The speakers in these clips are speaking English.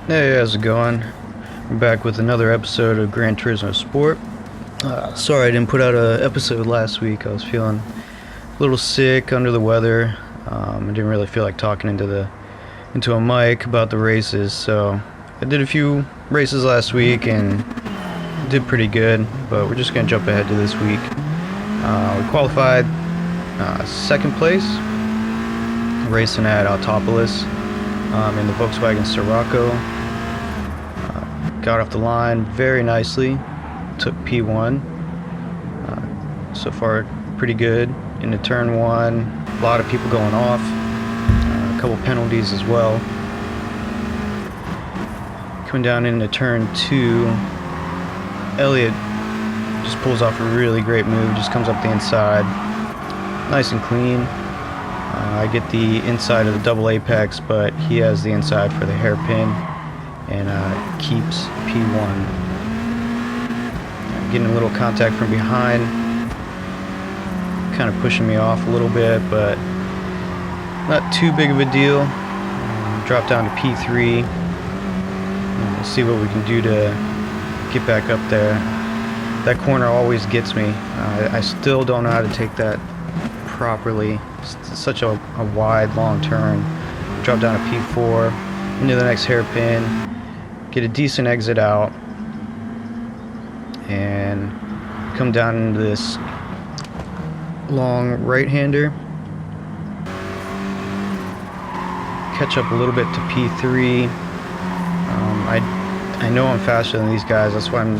Hey, how's it going? We're back with another episode of Gran Turismo Sport. Sorry I didn't put out an episode last week. I was feeling a little sick, under the weather. I didn't really feel like talking into a mic about the races, so I did a few races last week and did pretty good. But we're just gonna jump ahead to this week. We qualified second place, racing at Autopolis in the VW Scirocco. Got off the line very nicely, took P1. So far pretty good. Into turn one, a lot of people going off, a couple penalties as well. Coming down into turn two, Elliott just pulls off a really great move, just comes up the inside, nice and clean. I get the inside of the double apex, but he has the inside for the hairpin and keeps P1. Getting a little contact from behind, kind of pushing me off a little bit, but not too big of a deal. Drop down to P3. We'll see what we can do to get back up there. That corner always gets me. I still don't know how to take that properly. It's such a wide, long turn. Drop down to P4, into the next hairpin, get a decent exit out, and come down into this long right-hander. Catch up a little bit to P3. I know I'm faster than these guys, that's why I'm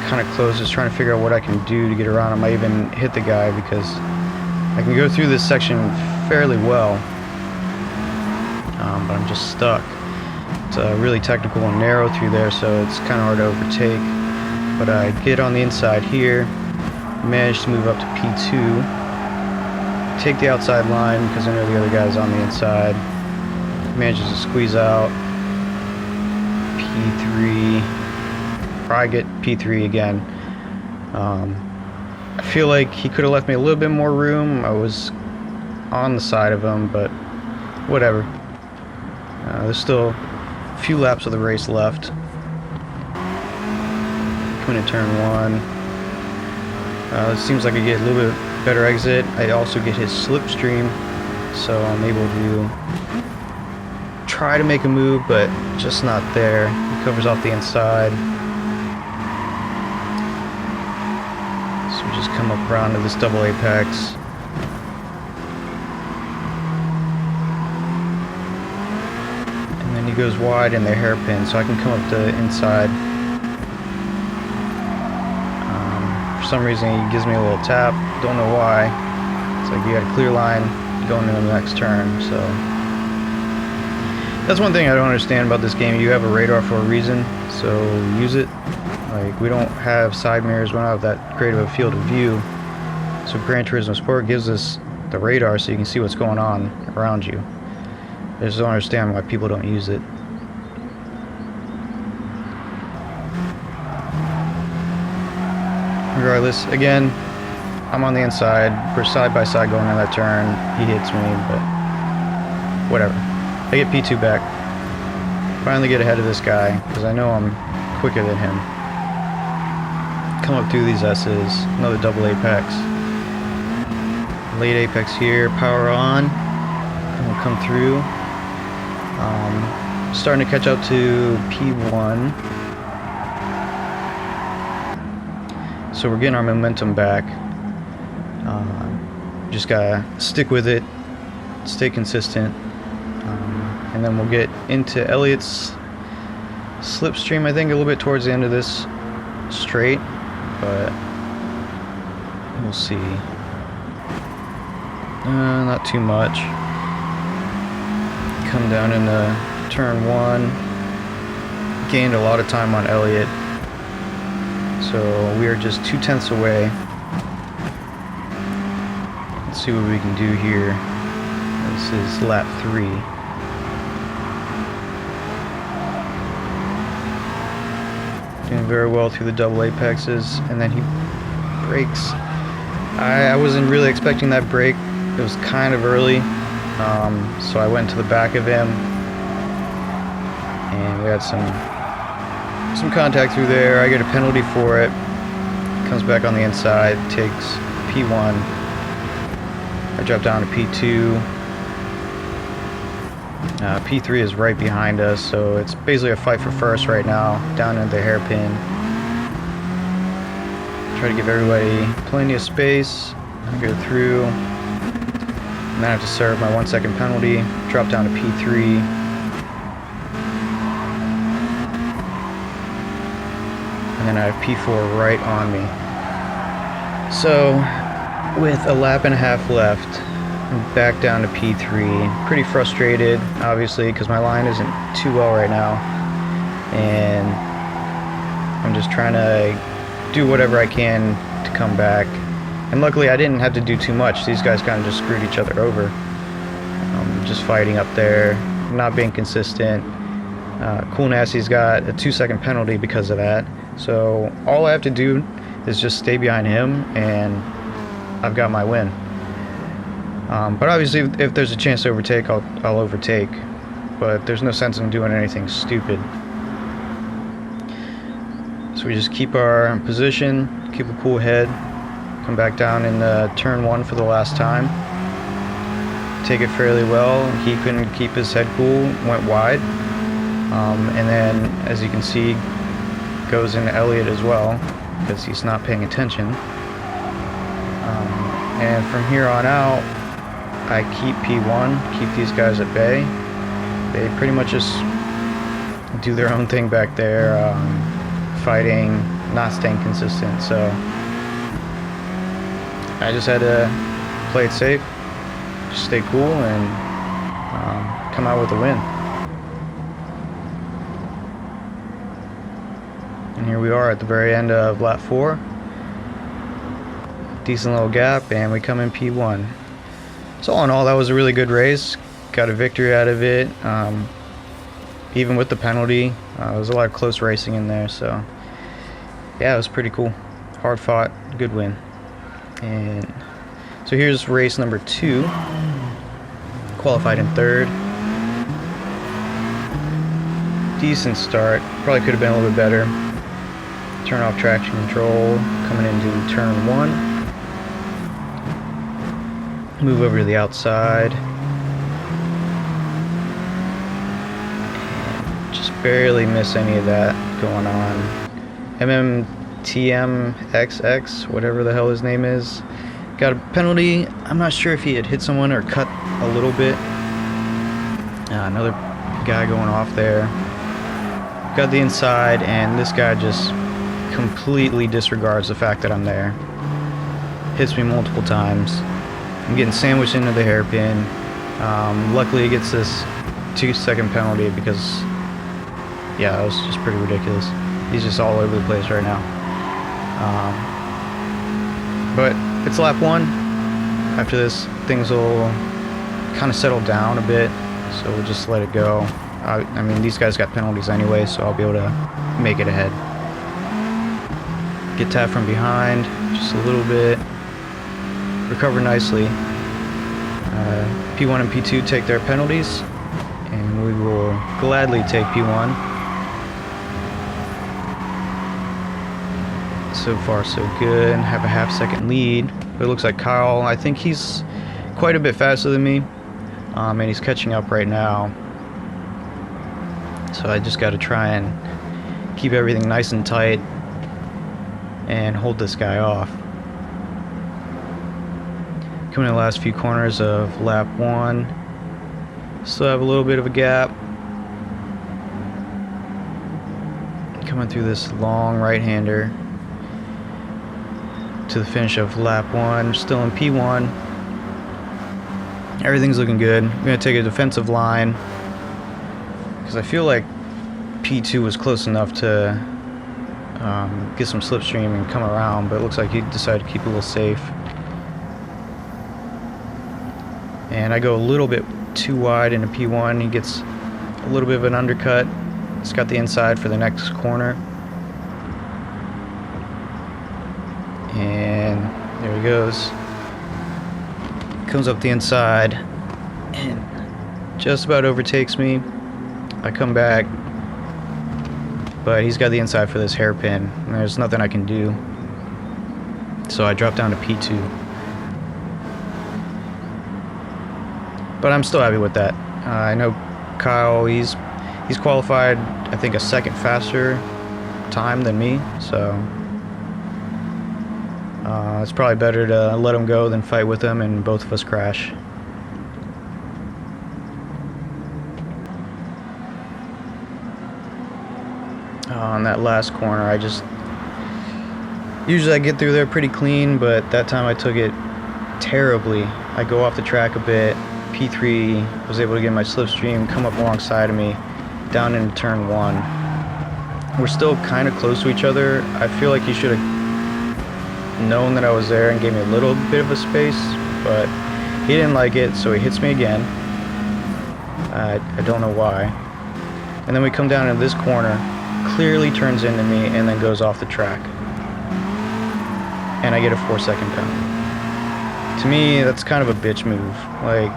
kind of close, just trying to figure out what I can do to get around. I might even hit the guy because I can go through this section fairly well, but I'm just stuck. It's really technical and narrow through there, so it's kind of hard to overtake. But I get on the inside here, manage to move up to P2, take the outside line because I know the other guy's on the inside, manages to squeeze out P3, probably get P3 again. I feel like he could have left me a little bit more room. I was on the side of him, but whatever. There's still a few laps of the race left. Coming to turn one. It seems like I get a little bit better exit. I also get his slipstream, so I'm able to try to make a move, but just not there. He covers off the inside. So we just come up around to this double apex. And then he goes wide in the hairpin, so I can come up the inside. For some reason he gives me a little tap, don't know why. It's like you got a clear line going into the next turn, so that's one thing I don't understand about this game. You have a radar for a reason, so use it. Like, we don't have side mirrors, we don't have that great of a field of view. So Gran Turismo Sport gives us the radar so you can see what's going on around you. I just don't understand why people don't use it. Regardless, again, I'm on the inside. We're side by side going in that turn. He hits me, but whatever. I get P2 back. Finally get ahead of this guy because I know I'm quicker than him. Come up through these S's. Another double apex. Late apex here. Power on. And we'll come through. Starting to catch up to P1. So we're getting our momentum back. Just gotta stick with it. Stay consistent. And then we'll get into Elliott's slipstream, I think, a little bit towards the end of this straight, but we'll see. Not too much. Come down into turn one. Gained a lot of time on Elliott, so we are just 2/10 away. Let's see what we can do here. This is lap 3. Doing very well through the double apexes, and then he brakes. I wasn't really expecting that brake. It was kind of early, so I went to the back of him, and we had some contact through there. I get a penalty for it. Comes back on the inside, takes P1. I drop down to P2. P3 is right behind us, so it's basically a fight for first right now, down into the hairpin. Try to give everybody plenty of space. I go through, and then I have to serve my 1 second penalty, drop down to P3. And then I have P4 right on me. So, with a lap and a half left, I'm back down to P3. Pretty frustrated, obviously, because my line isn't too well right now. And I'm just trying to do whatever I can to come back. And luckily I didn't have to do too much. These guys kind of just screwed each other over. Just fighting up there, not being consistent. Cool Nasty's got a 2 second penalty because of that. So all I have to do is just stay behind him and I've got my win. But obviously if there's a chance to overtake, I'll overtake. But there's no sense in doing anything stupid. So we just keep our position, keep a cool head, come back down in turn 1 for the last time. Take it fairly well. He couldn't keep his head cool, went wide. And then, as you can see, goes into Elliott as well, because he's not paying attention. And from here on out, I keep P1, keep these guys at bay. They pretty much just do their own thing back there, fighting, not staying consistent. So I just had to play it safe, just stay cool, and come out with a win. And here we are at the very end of lap 4. Decent little gap, and we come in P1. So all in all, that was a really good race. Got a victory out of it, even with the penalty. There was a lot of close racing in there, so yeah, it was pretty cool. Hard fought, good win. And so here's race number 2. Qualified in 3rd. Decent start. Probably could have been a little bit better. Turn off traction control, coming into turn 1. Move over to the outside. And just barely miss any of that going on. MMTMXX, whatever the hell his name is, got a penalty. I'm not sure if he had hit someone or cut a little bit. Another guy going off there. Got the inside, and this guy just completely disregards the fact that I'm there. Hits me multiple times. I'm getting sandwiched into the hairpin. Luckily he gets this 2 second penalty because, yeah, that was just pretty ridiculous. He's just all over the place right now. But it's lap 1. After this, things will kind of settle down a bit, so we'll just let it go. I mean, these guys got penalties anyway, so I'll be able to make it ahead. Get tapped from behind just a little bit. Recover nicely. P1 and P2 take their penalties, and we will gladly take P1. So far so good. Have a half-second lead. But it looks like Kyle, I think he's quite a bit faster than me, and he's catching up right now. So I just got to try and keep everything nice and tight and hold this guy off. Coming in the last few corners of lap 1. Still have a little bit of a gap. Coming through this long right-hander to the finish of lap 1. Still in P1. Everything's looking good. I'm going to take a defensive line because I feel like P2 was close enough to get some slipstream and come around, but it looks like he decided to keep it a little safe. And I go a little bit too wide into P1. He gets a little bit of an undercut. It's got the inside for the next corner. And there he goes. Comes up the inside and just about overtakes me. I come back, but he's got the inside for this hairpin, and there's nothing I can do. So I dropped down to P2. But I'm still happy with that. I know Kyle, he's qualified, I think, a second faster time than me, so it's probably better to let him go than fight with him and both of us crash. On that last corner, usually I get through there pretty clean, but that time I took it terribly. I go off the track a bit. P3 was able to get my slipstream, come up alongside of me, down into turn 1. We're still kind of close to each other. I feel like he should have known that I was there and gave me a little bit of a space, but he didn't like it, so he hits me again. I don't know why. And then we come down into this corner, clearly turns into me, and then goes off the track. And I get a 4-second penalty. To me, that's kind of a bitch move. Like,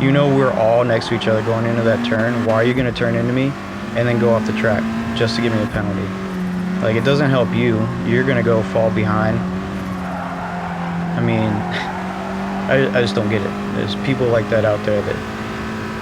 you know we're all next to each other going into that turn. Why are you going to turn into me and then go off the track just to give me a penalty? Like, it doesn't help you. You're going to go fall behind. I mean, I just don't get it. There's people like that out there that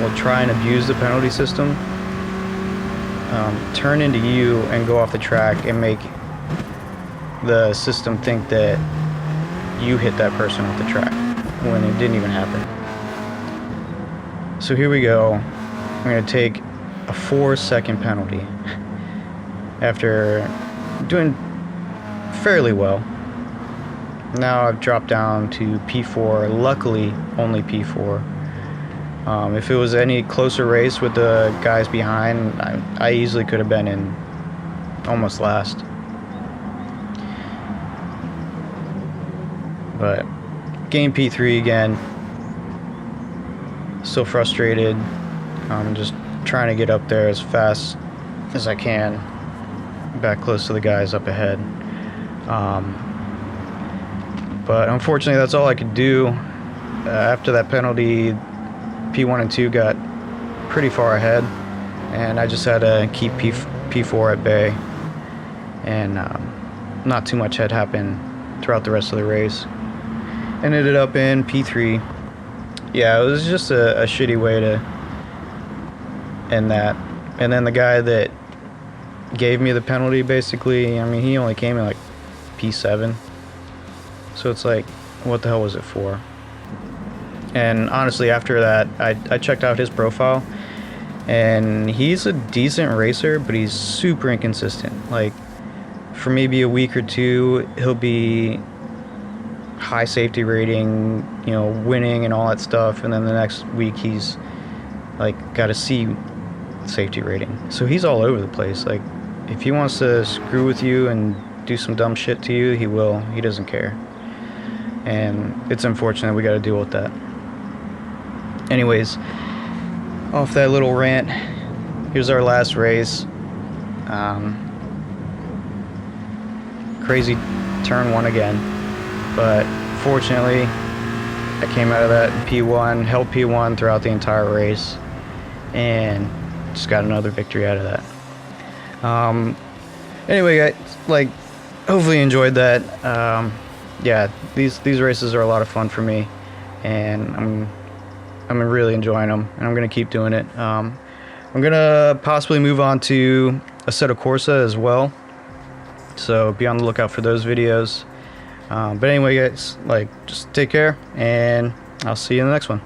will try and abuse the penalty system, turn into you and go off the track and make the system think that you hit that person off the track when it didn't even happen. So here we go. I'm going to take a 4-second penalty after doing fairly well. Now I've dropped down to P4, luckily only P4. If it was any closer race with the guys behind, I easily could have been in almost last. But game P3 again. Still frustrated. I'm just trying to get up there as fast as I can, back close to the guys up ahead. But unfortunately, that's all I could do. After that penalty, P1 and 2 got pretty far ahead, and I just had to keep P4 at bay, and not too much had happened throughout the rest of the race. And ended up in P3. Yeah, it was just a shitty way to end that. And then the guy that gave me the penalty, basically, I mean, he only came in like P7. So it's like, what the hell was it for? And honestly, after that, I checked out his profile, and he's a decent racer, but he's super inconsistent. Like, for maybe a week or two, he'll be high safety rating, you know, winning and all that stuff, and then the next week he's like got a C safety rating. So he's all over the place. Like, if he wants to screw with you and do some dumb shit to you, he will. He doesn't care. And it's unfortunate we got to deal with that. Anyways, off that little rant, here's our last race. Crazy turn 1 again. But fortunately, I came out of that in P1, held P1 throughout the entire race, and just got another victory out of that. Anyway, guys, like, hopefully you enjoyed that. Yeah, these races are a lot of fun for me, and I'm really enjoying them, and I'm gonna keep doing it. I'm gonna possibly move on to Assetto Corsa as well, so be on the lookout for those videos. But anyway, guys, like, just take care, and I'll see you in the next one.